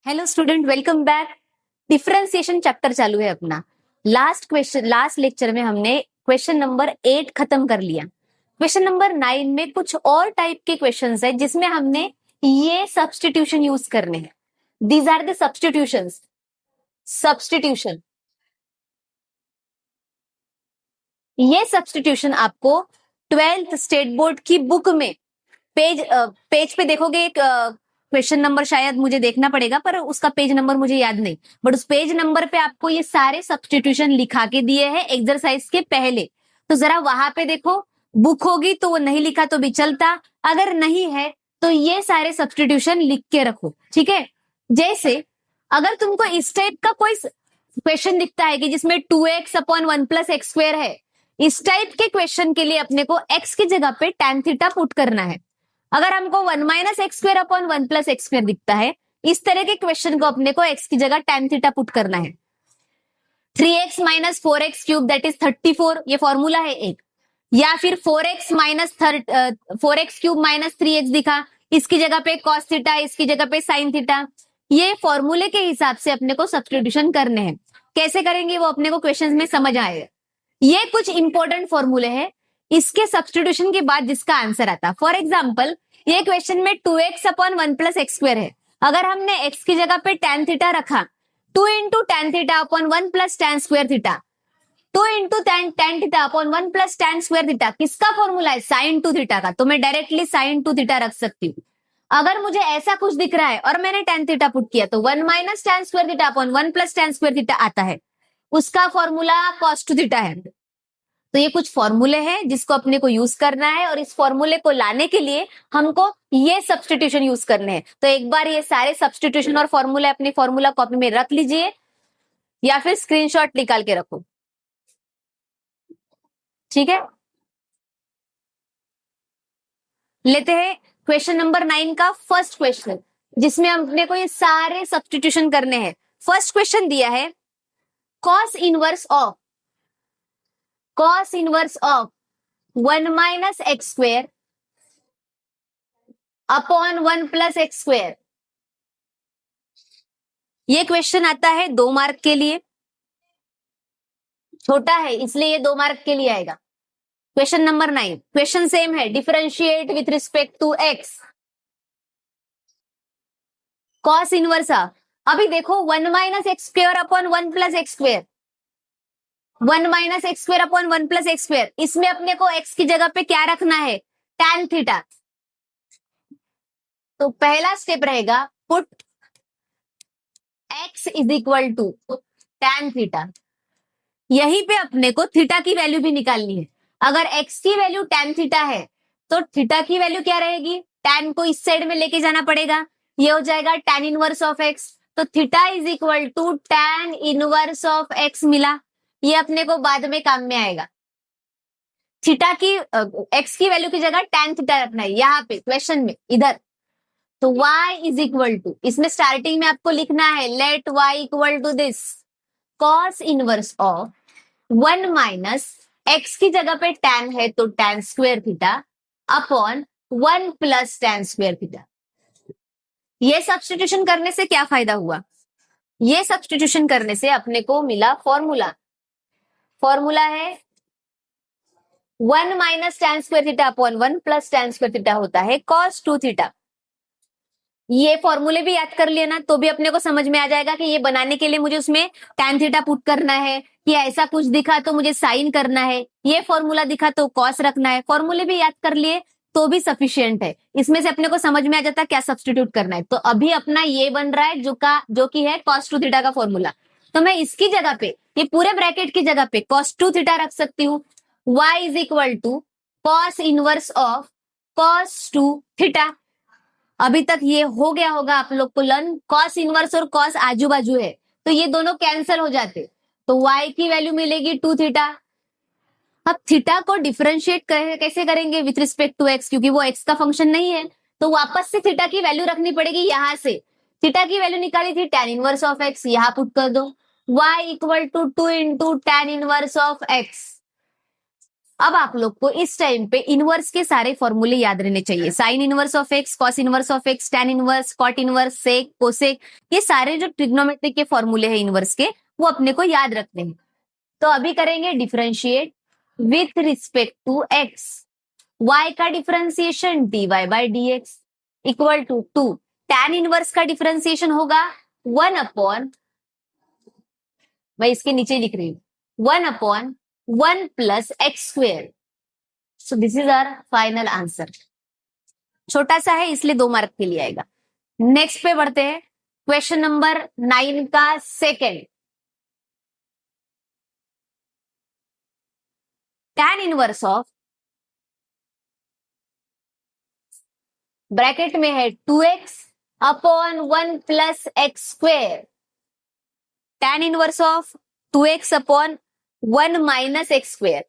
Hello student, welcome back. Differentiation chapter चालू है अपना। लास्ट लेक्चर में हमने क्वेश्चन नंबर 8 खत्म कर लिया। क्वेश्चन नंबर 9 में कुछ और टाइप के क्वेश्चंस है जिसमें हमने ये सब्स्टिट्यूशन यूज करने हैं। These are the substitutions. Substitution, ये सब्स्टिट्यूशन आपको 12th स्टेट बोर्ड की बुक में पेज पे देखोगे। एक क्वेश्चन नंबर शायद मुझे देखना पड़ेगा, पर उसका पेज नंबर मुझे याद नहीं, बट उस पेज नंबर पे आपको ये सारे सब्स्टिट्यूशन लिखा के दिए हैं एक्सरसाइज के पहले। तो जरा वहां पे देखो, बुक होगी तो वो नहीं लिखा तो भी चलता, अगर नहीं है तो ये सारे सब्स्टिट्यूशन लिख के रखो, ठीक है। जैसे अगर तुमको इस टाइप का कोई क्वेश्चन दिखता है कि जिसमें 2x upon 1 plus x square है, इस टाइप के क्वेश्चन के लिए अपने को x की जगह पे tan थीटा पुट करना है। अगर हमको 1 minus x square upon 1 plus x square दिखता है, इस तरह के क्वेश्चन को अपने को x की जगह tan थीटा पुट करना है। 3x minus 4x cube that is 34, ये फॉर्मूला है एक। या फिर 4x क्यूब माइनस 3x दिखा, इसकी जगह पे cos थीटा, इसकी जगह पे sin थीटा। ये फॉर्मूले के हिसाब से अपने को सब्स्टिट्यूशन करने हैं। कैसे करेंगे वो अपने को क्वेश्चंस में समझ आएगा। ये कुछ इंपॉर्टेंट फॉर्मूले हैं, इसके सब्स्टिट्यूशन के बाद जिसका आंसर आता। फॉर एग्जाम्पल, ये क्वेश्चन में 2x upon 1 plus x square है। अगर हमने x की जगह पे tan थीटा रखा, 2 इंटू tan थीटा upon 1 plus tan square theta, 2 into tan थीटा upon 1 plus tan square theta किसका फॉर्मूला है? sin 2 थीटा का। तो मैं डायरेक्टली sin 2 थीटा रख सकती हूँ। अगर मुझे ऐसा कुछ दिख रहा है और मैंने tan थीटा पुट किया तो 1 minus tan square theta upon 1 plus tan square theta आता है, उसका फॉर्मूला cos 2 थीटा है। तो ये कुछ फॉर्मूले हैं जिसको अपने को यूज करना है, और इस फॉर्मूले को लाने के लिए हमको ये सब्स्टिट्यूशन यूज करने हैं। तो एक बार ये सारे सब्स्टिट्यूशन और फॉर्मूले अपनी फॉर्मूला कॉपी में रख लीजिए, या फिर स्क्रीनशॉट निकाल के रखो, ठीक है। लेते हैं क्वेश्चन नंबर 9 का फर्स्ट क्वेश्चन, जिसमें अपने को ये सारे सब्स्टिट्यूशन करने हैं। फर्स्ट क्वेश्चन दिया है cos inverse of 1 minus x square upon 1 plus x square. ये क्वेश्चन आता है 2 मार्क के लिए, छोटा है इसलिए ये 2 मार्क के लिए आएगा। क्वेश्चन नंबर 9, क्वेश्चन सेम है, differentiate with respect to x. Cos inverse अभी देखो 1 minus x square upon 1 plus x square, 1 minus x square upon 1 plus x square, इसमें अपने को एक्स की जगह पे क्या रखना है? tan theta. तो पहला स्टेप रहेगा put x is equal to tan theta. यहीं पे अपने को थीटा की वैल्यू भी निकालनी है। अगर x की वैल्यू tan थीटा है तो थीटा की वैल्यू क्या रहेगी? tan को इस साइड में लेके जाना पड़ेगा, ये हो जाएगा tan इनवर्स ऑफ x। तो theta is equal to tan inverse of x मिला, ये अपने को बाद में काम में आएगा। थीटा की x की वैल्यू की जगह tan थीटा रखना है यहाँ पे क्वेश्चन में, इधर। तो y इज इक्वल टू, इसमें स्टार्टिंग में आपको लिखना है let y equal to this cos inverse of 1 minus x की जगह पे tan है तो tan square theta upon 1 plus tan square theta. ये सब्स्टिट्यूशन करने से क्या फायदा हुआ? ये सब्स्टिट्यूशन करने से अपने को मिला फॉर्मूला है 1 minus tan square theta upon 1 plus tan square theta होता है cos 2 थीटा। ये फॉर्मूले भी याद कर लेना तो भी अपने को समझ में आ जाएगा कि ये बनाने के लिए मुझे उसमें tan थीटा पुट करना है, कि ऐसा कुछ दिखा तो मुझे साइन करना है, ये फॉर्मूला दिखा तो कॉस रखना है। फॉर्मूले भी याद कर लिए तो भी सफिशियंट है, इसमें से अपने को समझ में आ जाता है क्या सब्स्टिट्यूट करना है। तो अभी अपना ये बन रहा है जो कि है cos 2 थीटा का फॉर्मूला। तो मैं इसकी जगह पे, ये पूरे ब्रैकेट की जगह पे cos 2 थीटा रख सकती हूँ। y is equal to cos inverse of cos 2 theta. अभी तक ये हो गया होगा आप लोग को लर्न, cos इनवर्स और cos आजू बाजू है तो ये दोनों कैंसिल हो जाते, तो y की वैल्यू मिलेगी 2 थीटा। अब थीटा को डिफरेंशिएट कैसे करेंगे विथ रिस्पेक्ट टू x, क्योंकि वो x का फंक्शन नहीं है, तो वापस से थीटा की वैल्यू रखनी पड़ेगी। यहां से थीटा की वैल्यू निकाली थी tan इनवर्स ऑफ x, यहां पुट कर दो y equal to 2 into tan inverse of x अब आप लोग को इस टाइम पे इनवर्स के सारे फॉर्मूले याद रहने चाहिए। Sine inverse of x, cos inverse of x, tan inverse, cot inverse, sec, cosec, ये सारे जो ट्रिग्नोमेट्री के फॉर्मूले हैं इनवर्स के, वो अपने को याद रखने हैं। तो अभी करेंगे differentiate with respect to x. y का differentiation dy by dx equal to 2। Tan inverse का डिफरेंशिएशन होगा 1 अपॉन, मैं इसके नीचे लिख रही हूं, 1 upon 1 plus x square. So this is our final answer. छोटा सा है इसलिए 2 मार्क के लिए आएगा। नेक्स्ट पे बढ़ते हैं, क्वेश्चन नंबर 9 का second. Tan inverse of, bracket में है 2x upon 1 plus x square. Tan inverse of 2x upon 1 minus x square.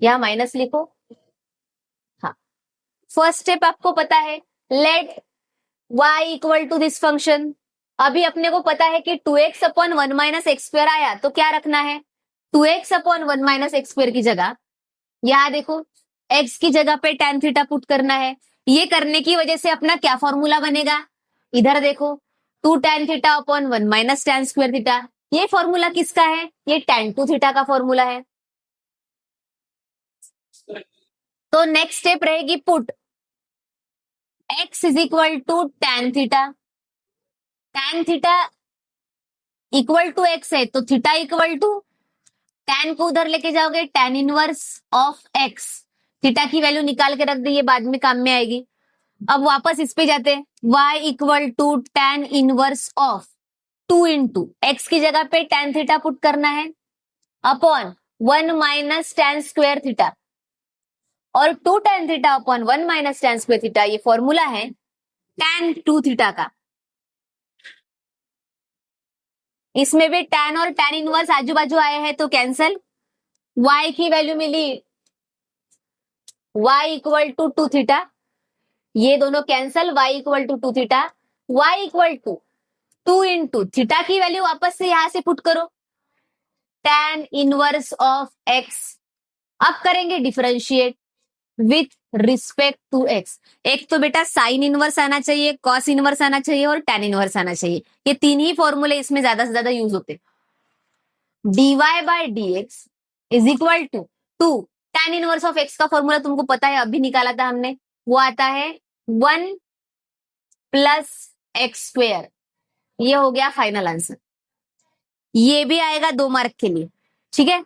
यहां माइनस लिखो। हाँ, फर्स्ट स्टेप आपको पता है, let y equal to this function. अभी अपने को पता है कि 2x upon 1 minus x square आया, तो क्या रखना है, 2x upon 1 minus x square की जगह यहां देखो x की जगह पे tan थीटा पुट करना है। ये करने की वजह से अपना क्या फॉर्मूला बनेगा, इधर देखो 2 tan थीटा upon 1 minus tan square theta. ये फॉर्मूला किसका है, ये tan 2 थीटा का फॉर्मूला है। तो नेक्स्ट स्टेप रहेगी put x is equal to tan theta. tan theta equal to x है तो थीटा इक्वल टू, tan को उधर लेके जाओगे tan inverse of x। Theta की वैल्यू निकाल के रख दी, ये बाद में काम में आएगी। अब वापस इस पे जाते हैं, y equal to tan inverse of 2 into x की जगह पे tan थीटा पुट करना है upon 1 minus tan square theta, और 2 tan थीटा upon 1 minus tan square theta, ये फॉर्मूला है tan 2 थीटा का। इसमें भी tan और tan इनवर्स आजू बाजू आए हैं तो कैंसल। y की वैल्यू मिली y इक्वल टू 2 थीटा, ये दोनों cancel, y equal to 2 theta, y equal to 2 into theta की वैल्यू वापस से यहां से पुट करो tan इनवर्स ऑफ x। अब करेंगे differentiate with respect to x। एक तो बेटा साइन इनवर्स आना चाहिए, कॉस इनवर्स आना चाहिए और tan इनवर्स आना चाहिए। ये तीन ही फॉर्मूले इसमें ज्यादा से ज्यादा यूज होते। dy by dx is equal to 2 tan inverse of x का फॉर्मूला तुमको पता है, अभी निकाला था हमने, वो आता है 1 प्लस एक्स स्क्वेयर। ये हो गया फाइनल आंसर। ये भी आएगा 2 मार्क के लिए, ठीक है।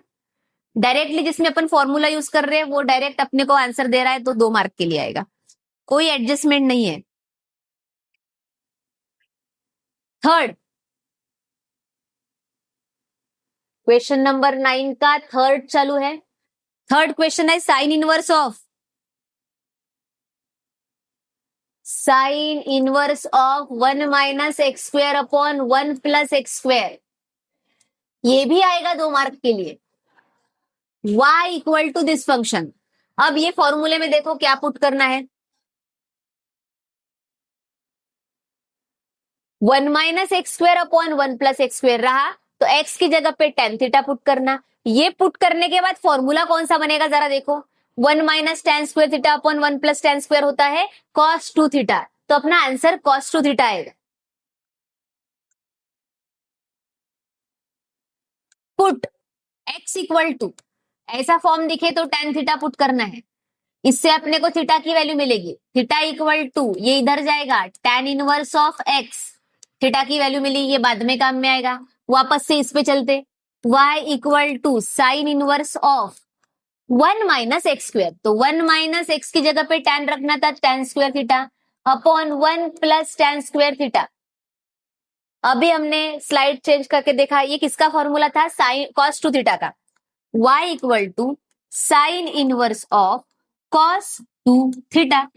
डायरेक्टली जिसमें अपन फॉर्मूला यूज कर रहे हैं वो डायरेक्ट अपने को आंसर दे रहा है तो 2 मार्क के लिए आएगा, कोई एडजस्टमेंट नहीं है। थर्ड, क्वेश्चन नंबर 9 का थर्ड चालू है। थर्ड क्वेश्चन है sine inverse of, sine inverse of 1 minus x square upon 1 plus x square. ये भी आएगा 2 मार्क के लिए। y equal to this function. अब ये फॉर्मूले में देखो क्या पुट करना है, 1 minus x square upon 1 plus x square रहा, तो x की जगह पे tan थीटा पुट करना। ये पुट करने के बाद फॉर्मूला कौन सा बनेगा जरा देखो, 1 minus tan square theta upon 1 plus tan square होता है cos 2 थीटा, तो अपना आंसर cos 2 थीटा आएगा। पुट x इक्वल टू, ऐसा फॉर्म दिखे तो tan थीटा पुट करना है, इससे अपने को थीटा की वैल्यू मिलेगी, थीटा इक्वल टू, ये इधर जाएगा tan inverse of x, theta की वैल्यू मिली, ये बाद में काम में आएगा। वापस से इस पे चलते, y equal to sine inverse of 1 minus x square, तो 1 माइनस एक्स की जगह पे tan रखना था, tan square theta upon 1 plus tan square theta. अभी हमने स्लाइड चेंज करके देखा, ये किसका फॉर्मूला था, साइन cos 2 थीटा का। y equal to sine inverse of cos 2 theta.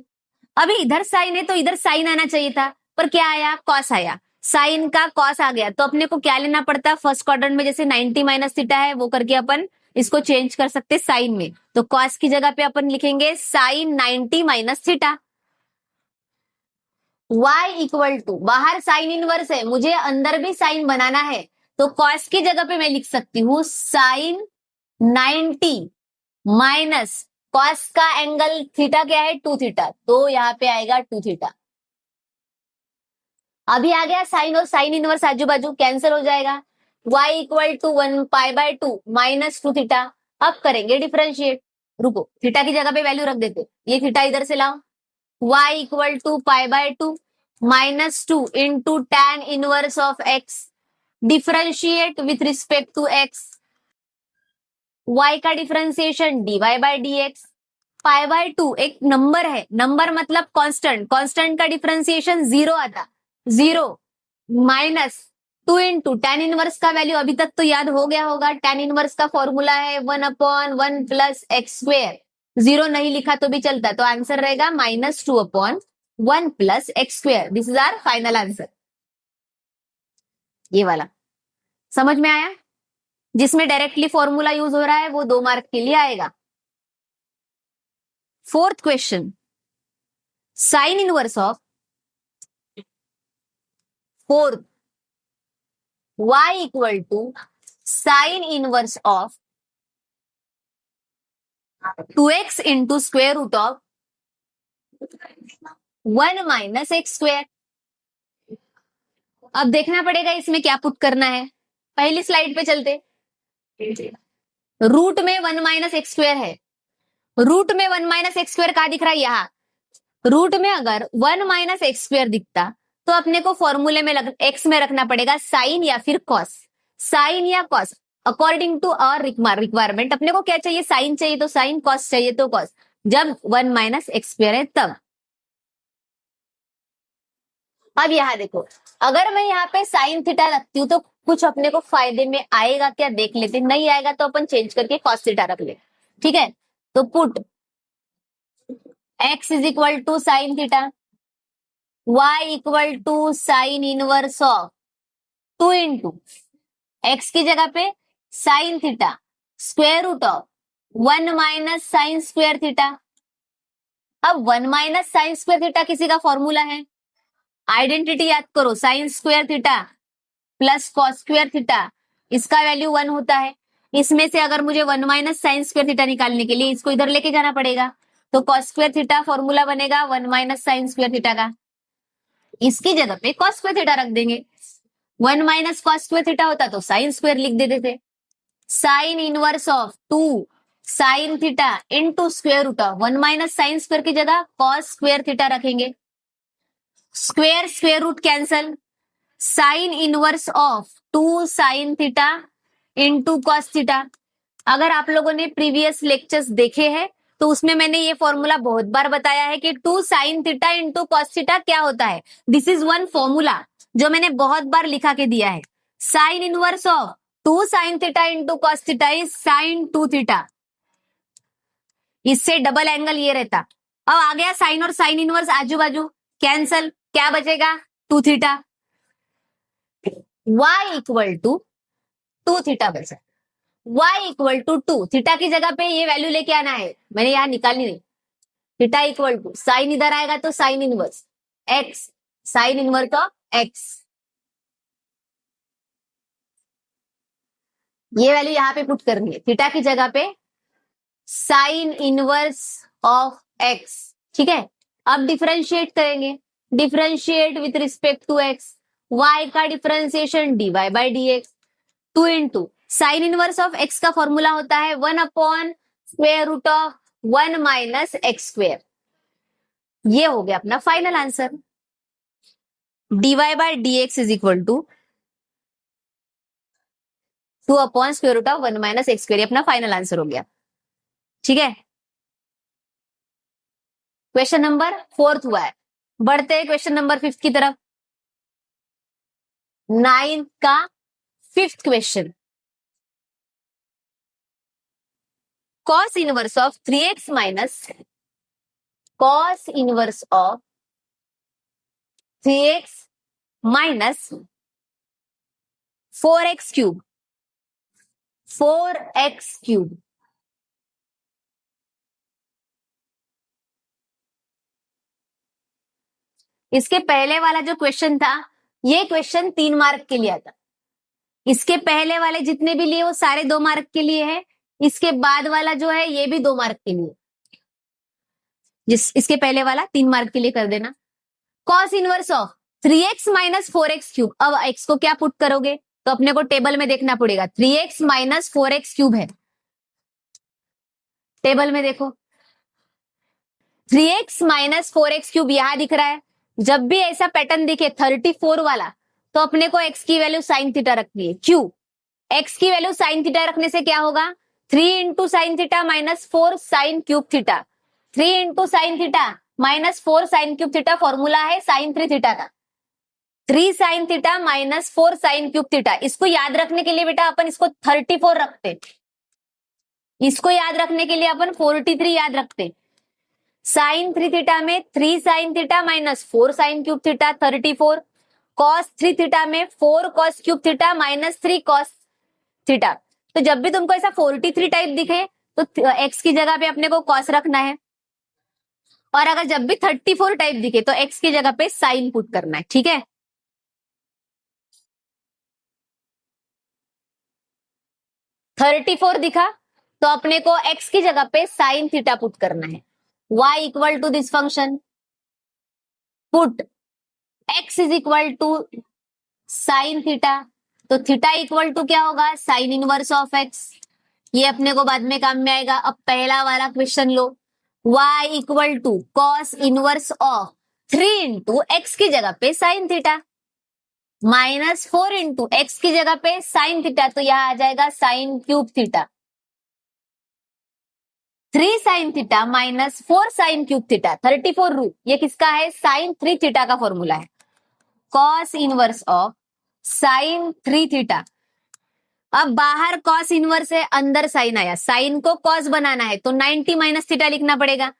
अभी इधर साइन है तो इधर साइन आना चाहिए था, पर क्या आया, cos आया, साइन का cos आ गया, तो अपने को क्या लेना पड़ता, फर्स्ट क्वाड्रेंट में जैसे 90 माइनस थीटा है वो करके अपन इसको चेंज कर सकते साइन में, तो cos की जगह पे अपन लिखेंगे sine 90 minus theta. y equal to, बाहर साइन इनवर्स है, मुझे अंदर भी साइन बनाना है, तो कॉस की जगह पे मैं लिख सकती हूँ साइन 90 माइनस कॉस का एंगल थीटा क्या है 2 थीटा, तो यहाँ पे आएगा 2 थीटा। अभी आ गया साइन और साइन इनवर्स आजू बाजू कैंसिल हो जाएगा, y equal to 1 π/2 minus 2 theta. अब करेंगे डिफरेंशिएट, रुको थीटा की जगह पे वैल्यू रख देते, ये थीटा इधर से लाओ, y equal to π/2 minus 2 into tan inverse of x, differentiate with respect to x, y का डिफरेंशिएशन dy/dx। π/2 एक नंबर है, नंबर मतलब कांस्टेंट, कांस्टेंट का डिफरेंशिएशन 0 आता, 0 माइनस 2 इंटू tan इनवर्स का वैल्यू अभी तक तो याद हो गया होगा, tan इनवर्स का फॉर्मूला है 1/1 प्लस एक्स स्क्वेयर, 0 नहीं लिखा तो भी चलता, तो आंसर रहेगा -2/1 plus x square. This is our final answer. ये वाला समझ में आया, जिसमें डायरेक्टली फॉर्मूला यूज हो रहा है वो 2 मार्क के लिए आएगा। Fourth question, sine inverse of fourth y equal to sine inverse of 2x into square root of 1 minus x square. अब देखना पड़ेगा इसमें क्या पुट करना है, पहली स्लाइड पे चलते। रूट में 1 माइनस एक्स स्क्वेयर है, रूट में 1 माइनस एक्स स्क्वेयर कहा दिख रहा है, यहाँ रूट में अगर 1 माइनस एक्स स्क्वेयर दिखता तो अपने को फॉर्मूले में एक्स में रखना पड़ेगा साइन या फिर कॉस, साइन या cos according to our requirement. अपने को क्या चाहिए, साइन चाहिए तो साइन, कॉस चाहिए तो कॉस, जब 1 माइनस एक्स स्क्वेयर है तब। अब यहां देखो, अगर मैं यहाँ पे साइन थीटा रखती हूँ तो कुछ अपने को फायदे में आएगा क्या देख लेते, नहीं आएगा तो अपन चेंज करके कॉस थीटा रख ले, ठीक है। तो put x is equal to sine theta, y equal to sine inverse of 2 into x की जगह पे sine theta square root of 1 minus sine square theta. अब 1 माइनस साइन स्क्वेयर थीटा किसी का फॉर्मूला है, आइडेंटिटी याद करो, sign square theta plus cos square theta, इसका वैल्यू 1 होता है। इसमें से अगर मुझे 1 माइनस साइन स्क्वेयर थीटा निकालने के लिए इसको इधर लेके जाना पड़ेगा, तो कॉस स्क्वेयर थीटा फॉर्मूला बनेगा 1 माइनस साइन स्क्वेयर थीटा का, इसकी जगह पे कॉस स्क्वेयर थीटा रख देंगे। 1 माइनस कॉस स्क्वेयर थीटा होता तो साइन स्क्वेयर लिख देते थे। Sine inverse of 2 sine theta into square root of 1 minus sine square की जगह कॉस स्क्वेयर थीटा रखेंगे, square square root cancel, sine inverse of 2 sine theta into cos theta. अगर आप लोगों ने प्रीवियस लेक्चर्स देखे हैं तो उसमें मैंने ये फॉर्मूला बहुत बार बताया है कि 2 sine theta into cos theta क्या होता है। दिस इज वन फॉर्मूला जो मैंने बहुत बार लिखा के दिया है। Sine inverse of 2 sine theta into cos theta is sine 2 theta, इससे डबल एंगल ये रहता। अब आ गया साइन और साइन इनवर्स आजू बाजू कैंसल, क्या बचेगा 2 theta, y equal to 2 theta बचा, y इक्वल टू 2 थीटा की जगह पे ये वैल्यू लेके आना है, मैंने यहां निकालनी नहीं। थीटा इक्वल टू साइन इधर आएगा तो sign inverse x, sign inverse of x, ये वैल्यू यहां पे पुट करनी है, थीटा की जगह पे साइन इनवर्स ऑफ x, ठीक है। अब डिफरेंशिएट करेंगे, differentiate with respect to x, y का differentiation dy/dx, 2 into sine inverse of x का फॉर्मूला होता है 1 square root of 1 minus x square. ये हो गया अपना final answer, dy/dx is equal to 2 square root of 1 minus x square, अपना final answer हो गया, ठीक है। क्वेश्चन नंबर 4 हुआ है, बढ़ते हैं क्वेश्चन नंबर 5 की तरफ। 9 का 5th question, cos inverse of 3x minus cos inverse of 3x minus 4x cube, 4x cube. इसके पहले वाला जो क्वेश्चन था, ये क्वेश्चन 3 मार्क के लिए आता, इसके पहले वाले जितने भी लिए वो सारे 2 मार्क के लिए है, इसके बाद वाला जो है ये भी 2 मार्क के लिए, इसके पहले वाला 3 मार्क के लिए कर देना। Cos inverse of 3x minus 4x cube, अब x को क्या पुट करोगे तो अपने को टेबल में देखना पड़ेगा, 3x माइनस 4x क्यूब है, टेबल में देखो 3x माइनस 4x क्यूब यहां दिख रहा है। जब भी ऐसा पैटर्न दिखे 34 वाला तो अपने को x की वैल्यू साइन थीटा रखनी है। क्यों? x की वैल्यू साइन थीटा रखने से क्या होगा, 3 into sine theta minus 4 sine cube theta, 3 into sine theta minus 4 sine cube theta formula है साइन 3 थीटा का, 3 sine theta minus 4 sine cube theta. इसको याद रखने के लिए बेटा अपन इसको 34 रखते, इसको याद रखने के लिए अपन 43 याद रखते। साइन 3 थीटा में 3 sine theta minus 4 sine cube theta 34, cos 3 theta में 4 cos cube theta minus 3 cos theta. तो जब भी तुमको ऐसा 43 टाइप दिखे तो एक्स की जगह पे अपने को कॉस रखना है, और अगर जब भी 34 टाइप दिखे तो एक्स की जगह पे साइन पुट करना है, ठीक है। थर्टी फोर दिखा तो अपने को एक्स की जगह पे साइन थीटा पुट करना है। y equal to this function, put x is equal to sine theta, तो थीटा इक्वल टू क्या होगा, साइन इनवर्स ऑफ x। ये अपने को बाद में काम में आएगा। अब पहला वाला क्वेश्चन लो, y equal to cos inverse of 3 into x की जगह पे sine theta minus 4 into x की जगह पे साइन थीटा, तो यहां आ जाएगा sine cube theta, 3 sine theta minus 4 sine cube theta 34 root. ये किसका है, साइन 3 थीटा का फॉर्मूला है, cos inverse of sine 3 theta. अब बाहर कॉस इनवर्स है, अंदर साइन आया, साइन को कॉस बनाना है तो 90 माइनस थीटा लिखना पड़ेगा।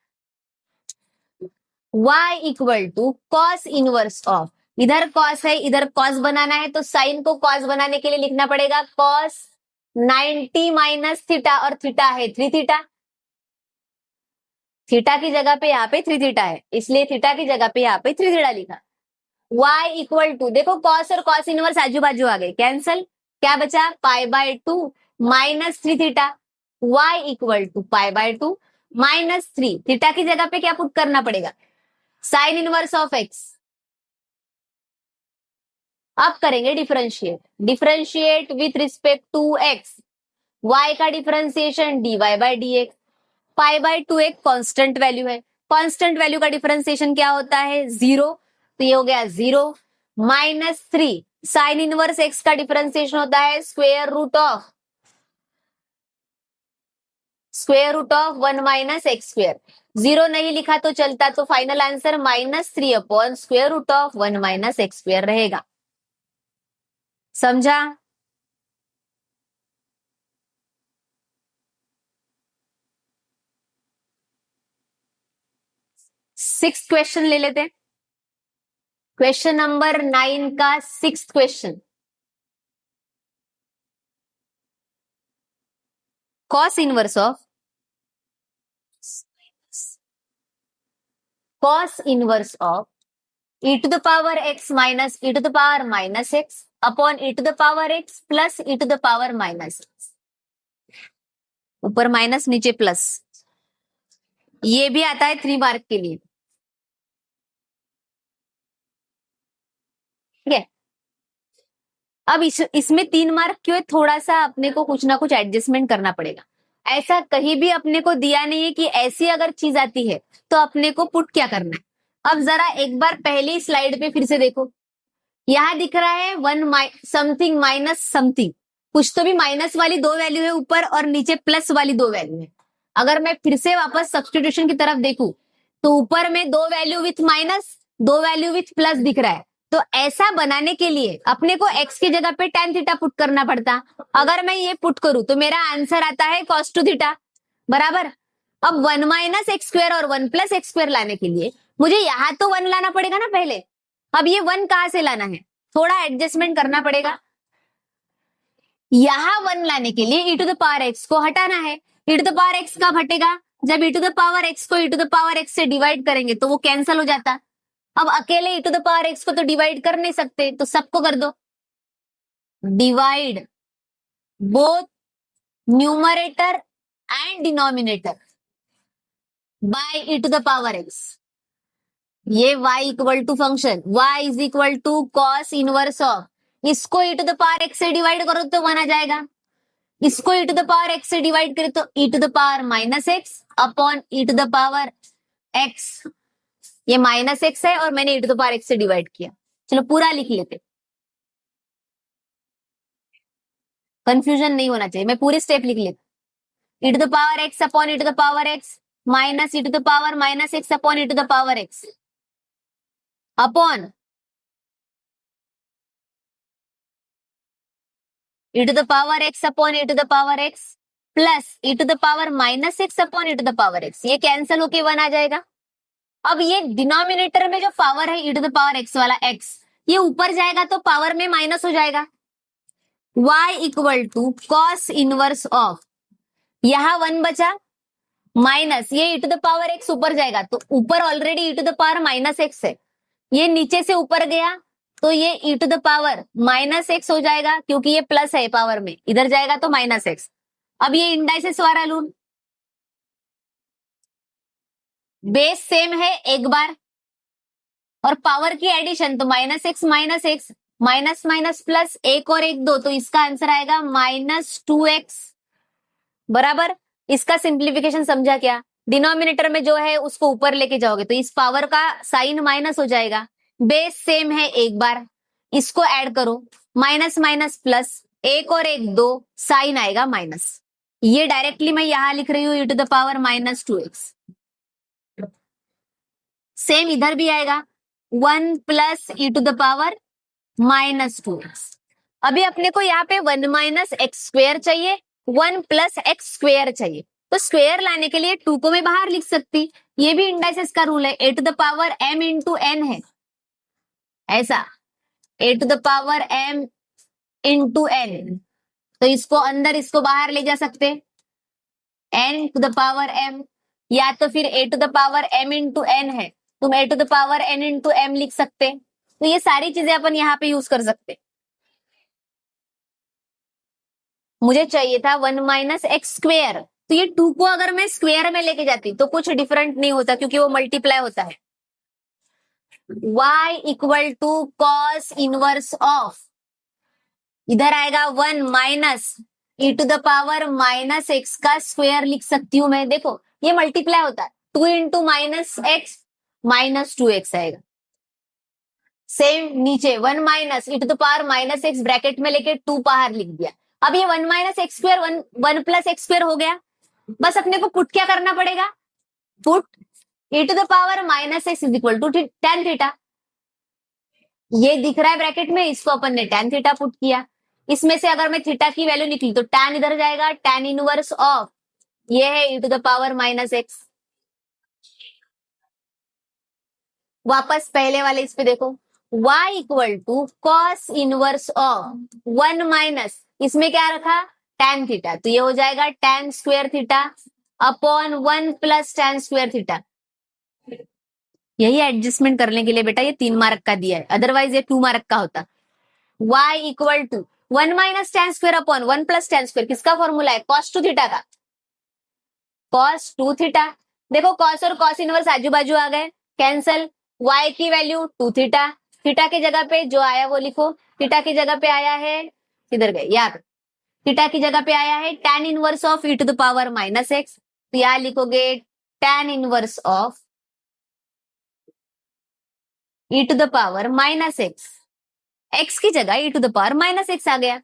y equal to cos inverse of, इधर कॉस है इधर कॉस बनाना है तो साइन को कॉस बनाने के लिए लिखना पड़ेगा कॉस 90 माइनस थीटा, और थीटा है 3 थीटा, थीटा की जगह पे यहाँ पे 3 थीटा है, इसलिए थीटा की जगह पे यहाँ पे 3 थीटा लिखा। y इक्वल टू, देखो कॉस और कॉस इनवर्स आजू बाजू आ गए, कैंसल, क्या बचा pi by 2 minus 3 theta, y equal to pi by 2 minus 3, theta की जगह पे क्या पुट करना पड़ेगा, साइन इनवर्स ऑफ x। अब करेंगे differentiate, differentiate with respect to x, y का differentiation dy by dx, pi by 2 एक कांस्टेंट वैल्यू है, कांस्टेंट वैल्यू का डिफरेंशिएशन क्या होता है 0, तो ये हो गया 0 माइनस 3, साइन इनवर्स x का डिफरेंशिएशन होता है square root of 1 minus x square. 0 नहीं लिखा तो चलता, तो final answer minus 3 upon square root of 1 minus x square रहेगा। समझा? सिक्स्थ क्वेश्चन ले लेते हैं, क्वेश्चन नंबर 9 का 6th question, cos inverse of e to the power x minus e to the power minus x upon e to the power x plus e to the power minus x, ऊपर minus नीचे plus, ये भी आता है 3 mark के लिए, ठीक है। अब इसमें 3 मार्क क्यों है, थोड़ा सा अपने को कुछ ना कुछ एडजस्टमेंट करना पड़ेगा। ऐसा कहीं भी अपने को दिया नहीं है कि ऐसी अगर चीज आती है तो अपने को पुट क्या करना है। अब जरा एक बार पहली स्लाइड पे फिर से देखो, यहां दिख रहा है 1 समथिंग माइनस समथिंग, कुछ तो भी माइनस वाली 2 वैल्यू है ऊपर और नीचे प्लस वाली 2 वैल्यू है। अगर मैं फिर से वापस सब्स्टिट्यूशन की तरफ देखूं तो ऊपर में 2 value with minus 2 value with plus दिख रहा है, तो ऐसा बनाने के लिए अपने को x की जगह पे tan थीटा पुट करना पड़ता। अगर मैं ये पुट करूं तो मेरा आंसर आता है cos 2 थीटा बराबर। अब 1 माइनस एक्स स्क्वायर और 1 प्लस एक्स स्क्वायर लाने के लिए मुझे यहां तो 1 लाना पड़ेगा ना पहले। अब ये 1 कहां से लाना है, थोड़ा एडजस्टमेंट करना पड़ेगा। यहां 1 लाने के लिए e to the power x को हटाना है। e to the power x कब हटेगा, जब e to the power x को e to the power x से डिवाइड करेंगे तो वो कैंसिल हो जाता। अब अकेले e to the power x को तो डिवाइड कर नहीं सकते, तो सबको कर दो, divide both numerator and denominator by e to the power x। ये y equal to function y is equal to cos inverse of, इसको e to the power x से डिवाइड करो तो वन आ जाएगा, इसको e to the power x से divide करें तो e to the power minus x upon e to the power x। ये माइनस एक्स है और मैंने e to the power x से डिवाइड किया। चलो पूरा लिख लेते, कंफ्यूजन नहीं होना चाहिए, मैं पूरी स्टेप लिख लेती। e to the power x upon e to the power x minus e to the power minus x upon e to the power x upon e to the power x upon e to the power x plus e to the power minus x upon e to the power x। ये cancel होके one आ जाएगा। अब ये denominator में जो power है e to the power x वाला x, ये ऊपर जाएगा तो पावर में माइनस हो जाएगा। y equal to cos inverse of, यहां वन बचा माइनस ये e to the power x ऊपर जाएगा तो ऊपर already e to the power minus x है, ये नीचे से ऊपर गया तो ये e to the power minus x हो जाएगा क्योंकि ये प्लस है पावर में, इधर जाएगा तो माइनस एक्स। अब ये इंडाइसिस वाला रूल, बेस सेम है एक बार और पावर की एडिशन तो minus x minus minus plus एक और एक दो, तो इसका आंसर आएगा माइनस 2x बराबर। इसका सिंप्लीफिकेशन समझा क्या, डिनोमिनेटर में जो है उसको ऊपर लेके जाओगे तो इस पावर का साइन माइनस हो जाएगा, बेस सेम है एक बार, इसको ऐड करो माइनस माइनस प्लस एक और एक दो, साइन आएगा माइनस। ये डायरेक्टली मैं यहां लिख रही हूं e to the power minus 2x। Same इधर भी आएगा 1 plus e to the power minus 2x। अभी अपने को यहाँ पे 1 माइनस एक्स स्क्वेयर चाहिए, 1 प्लस एक्स स्क्वेयर चाहिए, तो स्क्वेयर लाने के लिए 2 को मैं बाहर लिख सकती, ये भी इंडाइसिस का रूल है, a to the power m into n है, ऐसा a to the power m into n, तो इसको अंदर इसको बाहर ले जा सकते n to the power m, या तो फिर a to the power m into n है, तुम a to the power n into m लिख सकते। तो ये सारी चीजें अपन यहाँ पे यूज कर सकते। मुझे चाहिए था 1 माइनस एक्स स्क्वेयर, तो ये 2 को अगर मैं स्क्वेयर में लेके जाती तो कुछ डिफरेंट नहीं होता क्योंकि वो मल्टीप्लाई होता है। y equal to cos inverse of, इधर आएगा 1 minus e to the power minus x का स्क्वेयर लिख सकती हूं मैं, देखो ये मल्टीप्लाई होता है, 2 into minus x minus 2x आएगा। सेम नीचे 1 minus e to the power minus x bracket में लेके 2 बाहर लिख दिया। अब ये 1 minus x square 1 plus x square हो गया, बस अपने को पुट क्या करना पड़ेगा, put e to the power minus x is equal to tan theta, ये दिख रहा है ब्रैकेट में, इसको अपन ने tan थीटा पुट किया, इसमें से अगर मैं थीटा की वैल्यू निकली तो tan इधर जाएगा, tan इनवर्स ऑफ ये है e to the power minus x. वापस पहले वाले इस पे देखो, y equal to cos inverse of 1 minus, इसमें क्या रखा tan थीटा, तो ये हो जाएगा tan square theta upon 1 plus tan square theta. यही एडजस्टमेंट करने के लिए बेटा ये 3 मार्क का दिया है, अदरवाइज ये 2 मार्क का होता। y equal to 1 minus tan square upon 1 plus tan square, किसका फॉर्मूला है, cos 2 थीटा का, cos 2 थीटा। देखो cos और cos इनवर्स आजू बाजू आ गए, कैंसल, y की वैल्यू 2 थीटा, थीटा की जगह पे जो आया वो लिखो, थीटा की जगह पे आया है, किधर गए यार, थीटा की जगह पे आया है tan inverse of e to the power minus x, तो यहां लिखोगे tan inverse of e to the power minus x, x की जगह e to the power minus x आ गया।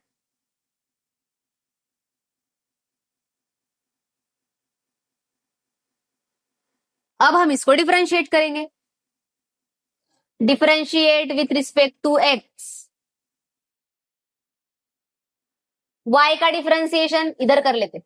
अब हम इसको डिफरेंशिएट करेंगे, differentiate with respect to x, y का डिफरेंशिएशन इधर कर लेते,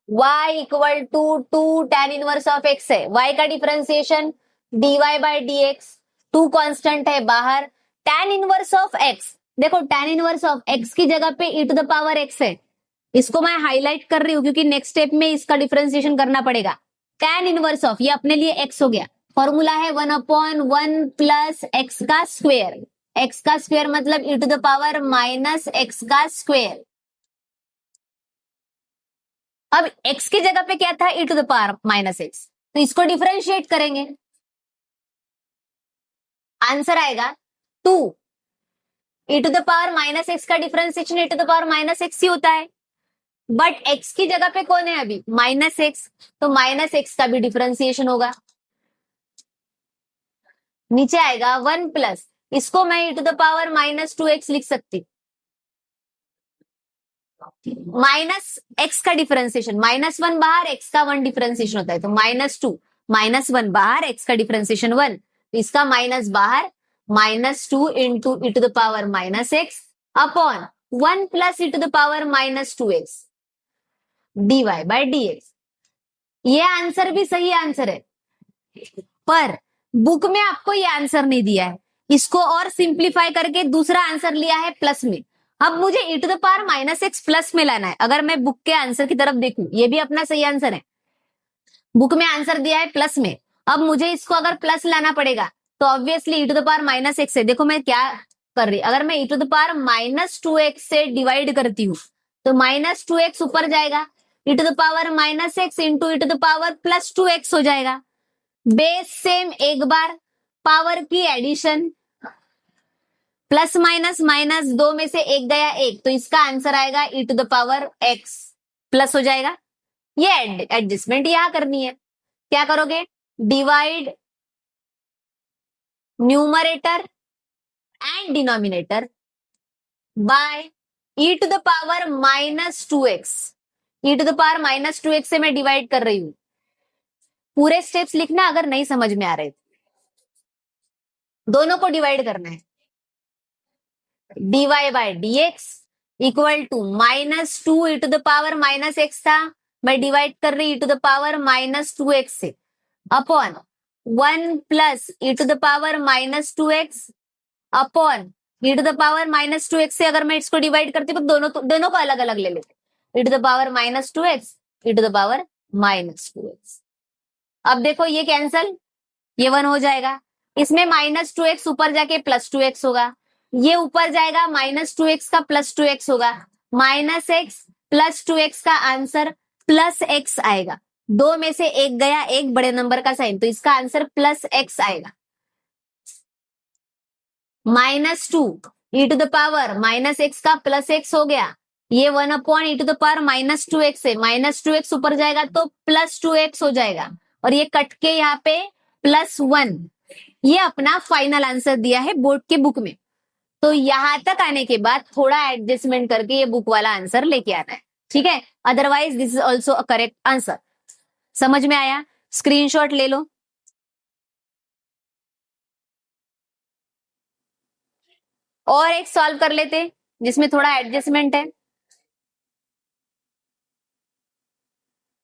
y equal to 2 tan inverse of x है, y का differentiation dy by dx, 2 constant है बाहर, tan इनवर्स ऑफ x, देखो tan इनवर्स ऑफ x की जगह पे e to the power x है, इसको मैं हाईलाइट कर रही हूं क्योंकि नेक्स्ट स्टेप में इसका डिफरेंशिएशन करना पड़ेगा। tan इनवर्स ऑफ ये अपने लिए x हो गया, फॉर्मूला है 1/1 प्लस x का स्क्वायर, एक्स का स्क्वायर मतलब e to the power minus x का स्क्वायर। अब एक्स की जगह पे क्या था, e to the power minus x, तो इसको डिफरेंशिएट करेंगे, आंसर आएगा 2। E to the power minus x का differentiation e to the power minus x ही होता है, बट एक्स की जगह पे कौन है अभी, माइनस एक्स, तो माइनस एक्स का भी डिफरेंशिएशन होगा। नीचे आएगा 1 प्लस, इसको मैं e to the power minus 2x लिख सकती, माइनस एक्स का डिफरेंशिएशन, -1 बाहर, एक्स का 1 डिफरेंशिएशन होता है, तो -2, -1 बाहर, एक्स का डिफरेंशिएशन 1, तो इसका माइनस बाहर, -2 into e to the power minus x upon 1 plus e to the power -2x dy by dx। ये आंसर भी सही आंसर है, पर बुक में आपको ये आंसर नहीं दिया है, इसको और सिंप्लीफाई करके दूसरा आंसर लिया है प्लस में। अब मुझे e to the power minus x plus में लाना है। अगर मैं बुक के आंसर की तरफ देखूं, ये भी अपना सही आंसर है, बुक में आंसर दिया है प्लस में, अब मुझे इसको अगर प्लस लाना पड़ेगा तो obviously e to the power minus x है। देखो मैं क्या कर रही, अगर मैं e to the power -2x से डिवाइड करती हूँ तो -2x ऊपर जाएगा, e to the power minus x into e to the power +2x हो जाएगा। बेस सेम एक बार, पावर की एडिशन, प्लस माइनस माइनस, दो में से एक गया एक, तो इसका आंसर आएगा e to the power x plus हो जाएगा। ये एडजस्टमेंट यहां करनी है, क्या करोगे, divide numerator and denominator by e to the power -2x। E to the power -2x से मैं डिवाइड कर रही हूं, पूरे स्टेप्स लिखना अगर नहीं समझ में आ रहे, दोनों को डिवाइड करना है, dy by dx equal to -2 e to the power minus x था, मैं डिवाइड कर रही ई टू द पावर -2x से, upon 1 plus e to the power -2x upon e to the power -2x से अगर मैं इसको डिवाइड करती हूँ तो दोनों को अलग अलग ले लेते, e to the power -2x, e to the power -2x। अब देखो ये कैंसल, ये 1 हो जाएगा, इसमें -2x ऊपर जाके +2x होगा, ये ऊपर जाएगा -2x का +2x होगा, -x प्लस 2x का आंसर +x आएगा। दो में से एक गया एक, बड़े नंबर का साइन, तो इसका आंसर +x आएगा। -2 e to the power -x का +x हो गया, ये 1 upon e to the power -2x है, -2x ऊपर जाएगा तो +2x हो जाएगा, और ये कट के यहाँ पे +1। ये अपना फाइनल आंसर दिया है बोर्ड के बुक में, तो यहां तक आने के बाद थोड़ा एडजस्टमेंट करके ये बुक वाला आंसर लेके आना है, ठीक है, otherwise this is also a correct answer. समझ में आया, स्क्रीनशॉट ले लो। और एक सॉल्व कर लेते जिसमें थोड़ा एडजस्टमेंट है,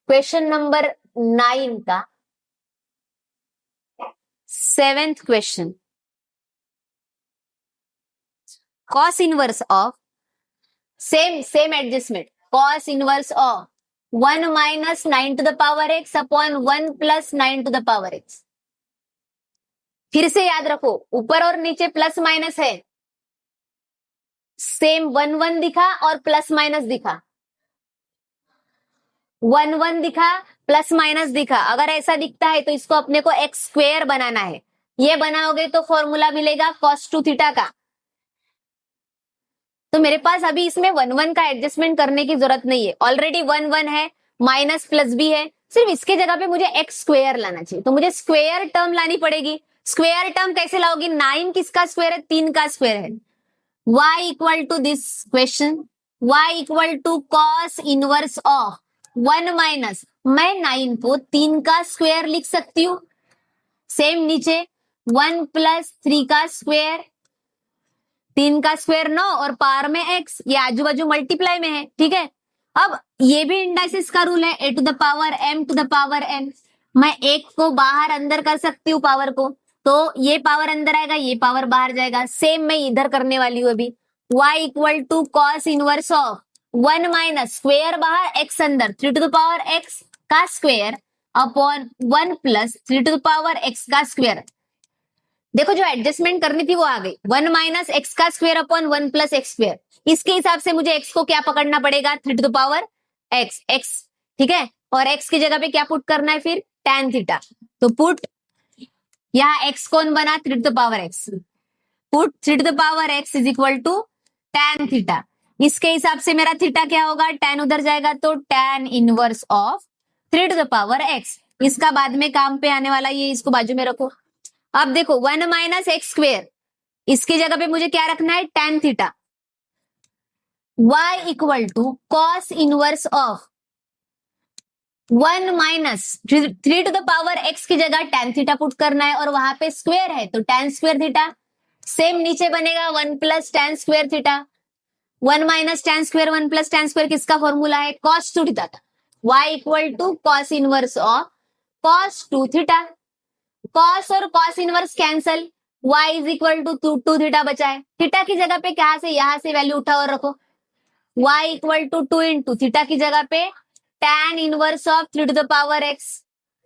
क्वेश्चन नंबर 9 का 7th question, cos inverse of, same adjustment, cos inverse of 1 minus 9 to the power x upon 1 plus 9 to the power x। फिर से याद रखो, ऊपर और नीचे प्लस माइनस है, सेम 1 1 दिखा और प्लस माइनस दिखा, 1 1 दिखा प्लस माइनस दिखा। अगर ऐसा दिखता है तो इसको अपने को एक्स स्क्वेयर बनाना है, ये बनाओगे तो फॉर्मूला मिलेगा cos 2 थीटा का। तो मेरे पास अभी इसमें 1 1 का एडजस्टमेंट करने की जरूरत नहीं है, ऑलरेडी 1 1 है, माइनस प्लस भी है, सिर्फ इसके जगह पे मुझे एक्स स्क्वेयर लाना चाहिए, तो मुझे स्क्वेयर टर्म लानी पड़ेगी। स्क्वेयर टर्म कैसे लाओगी, 9 किसका स्क्वेयर है, 3 का स्क्वेयर है, y equal to this question, y equal to cos inverse of 1 minus, मैं 9 को 3 का स्क्वेयर लिख सकती हूँ, सेम नीचे 1 प्लस 3 का स्क्वेयर, 3 का स्क्वेयर 9 और पावर में x, ये आजू बाजू मल्टीप्लाई में है, ठीक है। अब ये भी इंडाइसिस का रूल है, a to the power m to the power n, मैं एक को बाहर अंदर कर सकती हूँ पावर को, तो ये पावर अंदर आएगा, ये पावर बाहर जाएगा, सेम मैं इधर करने वाली हूँ अभी, y equal to cos inverse of 1 minus square बाहर x अंदर 3 टू द पावर x का square upon 1 plus 3 to the power x का स्क्वेयर, देखो जो एडजस्टमेंट करनी थी वो आ गई, 1 माइनस एक्स का square upon 1 plus x square. इसके हिसाब से मुझे एक्स को क्या पकड़ना पड़ेगा, 3 to the power x, x, ठीक है। और एक्स की जगह पे क्या पुट करना है फिर, tan थीटा। तो पुट, यहाँ एक्स कौन बना, 3 to the power x, put 3 to the power x is equal to tan theta. इसके हिसाब से मेरा थीटा क्या होगा, tan उधर जाएगा तो tan inverse of 3 to the power x. इसका बाद में काम पे आने वाला, ये इसको बाजू में रखो। अब देखो 1 माइनस एक्स स्क्वेयर, इसकी जगह पे मुझे क्या रखना है, tan theta. y equal to cos inverse of 1 minus 3 to the power x की जगह tan थीटा पुट करना है, और वहां पे स्क्वेयर है तो tan स्क्वेयर थीटा। सेम नीचे बनेगा 1 plus tan square theta. 1 minus tan square, 1 plus tan square किसका फॉर्मूला है, cos 2 theta. y equal to cos inverse of cos 2 theta. cos और cos inverse cancel, y is equal to 2 theta बचा है। Theta की जगह पे कहां से, यहां से वैल्यू उठा और रखो, y equal to 2 into theta की जगह पे tan inverse of 3 to the power x।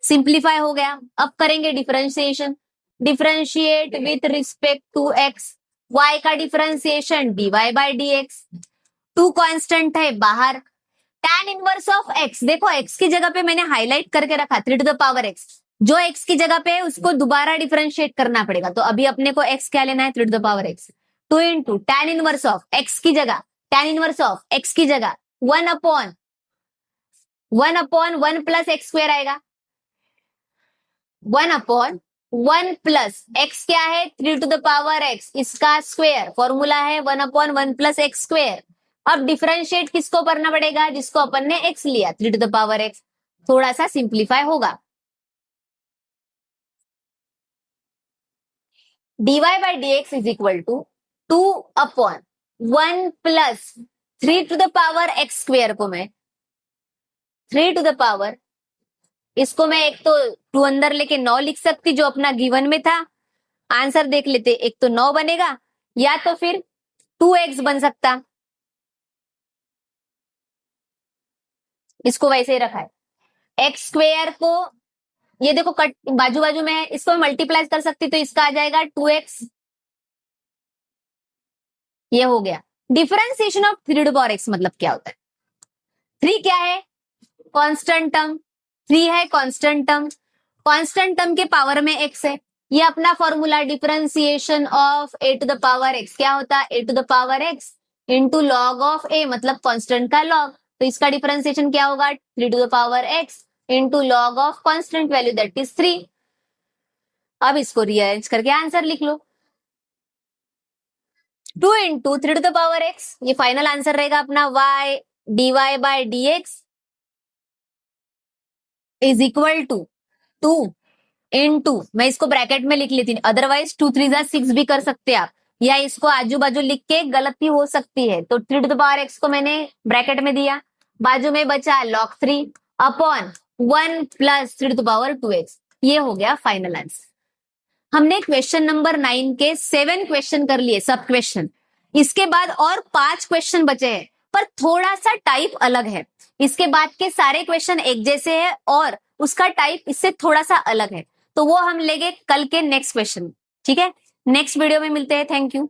Simplify हो गया। अब करेंगे differentiation, differentiate with respect to x, y का differentiation dy by dx। 2 constant है बाहर, tan इनवर्स ऑफ x, देखो x की जगह पे मैंने हाईलाइट करके रखा 3 टू द पावर x, जो x की जगह पे है उसको दोबारा डिफरेंशिएट करना पड़ेगा। तो अभी अपने को x क्या लेना है, 3 to the power x। 2 into tan inverse of x की जगह, tan इनवर्स ऑफ x की जगह 1 अपॉन 1 प्लस एक्स स्क्वायर आएगा, 1 अपॉन 1 प्लस एक्स क्या है, 3 टू द पावर एक्स, इसका स्क्वायर, फॉर्मूला है 1 अपॉन 1 प्लस एक्स स्क्वायर। अब डिफरेंशिएट किसको करना पड़ेगा, जिसको अपन ने x लिया, 3 टू द पावर x। थोड़ा सा सिंप्लीफाई होगा, dy by dx is equal to 2 upon 1 plus 3 to the power x square को मैं 3 टू द पावर, इसको मैं एक तो 2 अंदर लेके 9 लिख सकती जो अपना गिवन में था। आंसर देख लेते, एक तो 9 बनेगा या तो फिर 2x बन सकता, इसको वैसे ही रखा है। एक्स स्क्वेयर को ये देखो कट बाजू बाजू में है, इसको मल्टीप्लाई कर सकती तो इसका आ जाएगा 2x, ये हो गया। Differentiation of 3 to power x मतलब क्या होता है, 3 क्या है, कांस्टेंट टर्म, 3 है कांस्टेंट टर्म, कांस्टेंट टर्म के पावर में x है। ये अपना formula differentiation of a to the power x क्या होता है, a to the power x into log of a, मतलब कांस्टेंट का लॉग। तो इसका डिफरेंशिएशन क्या होगा, 3 to the power x into log of constant value that is 3। अब इसको रीअरेंज करके आंसर लिख लो, 2 into 3 to the power x, ये फाइनल आंसर रहेगा अपना y dy by dx is equal to 2 into, मैं इसको ब्रैकेट में लिख लेती हूँ, अदरवाइज 2 3 6 भी कर सकते हैं आप, या इसको आजू बाजू लिख के गलती हो सकती है। तो 3 टू द पावर x को मैंने ब्रैकेट में दिया, बाजू में बचा log 3 upon 1 plus 3 to the power 2x। ये हो गया फाइनल आंसर। हमने क्वेश्चन नंबर 9 के 7 क्वेश्चन कर लिए, सब क्वेश्चन। इसके बाद और 5 क्वेश्चन बचे हैं, पर थोड़ा सा टाइप अलग है। इसके बाद के सारे क्वेश्चन एक जैसे हैं और उसका टाइप इससे थोड़ा सा अलग है, तो वो हम लेंगे कल के नेक्स्ट क्वेश्चन, ठीक है। नेक्स्ट वीडियो में मिलते हैं, थैंक यू।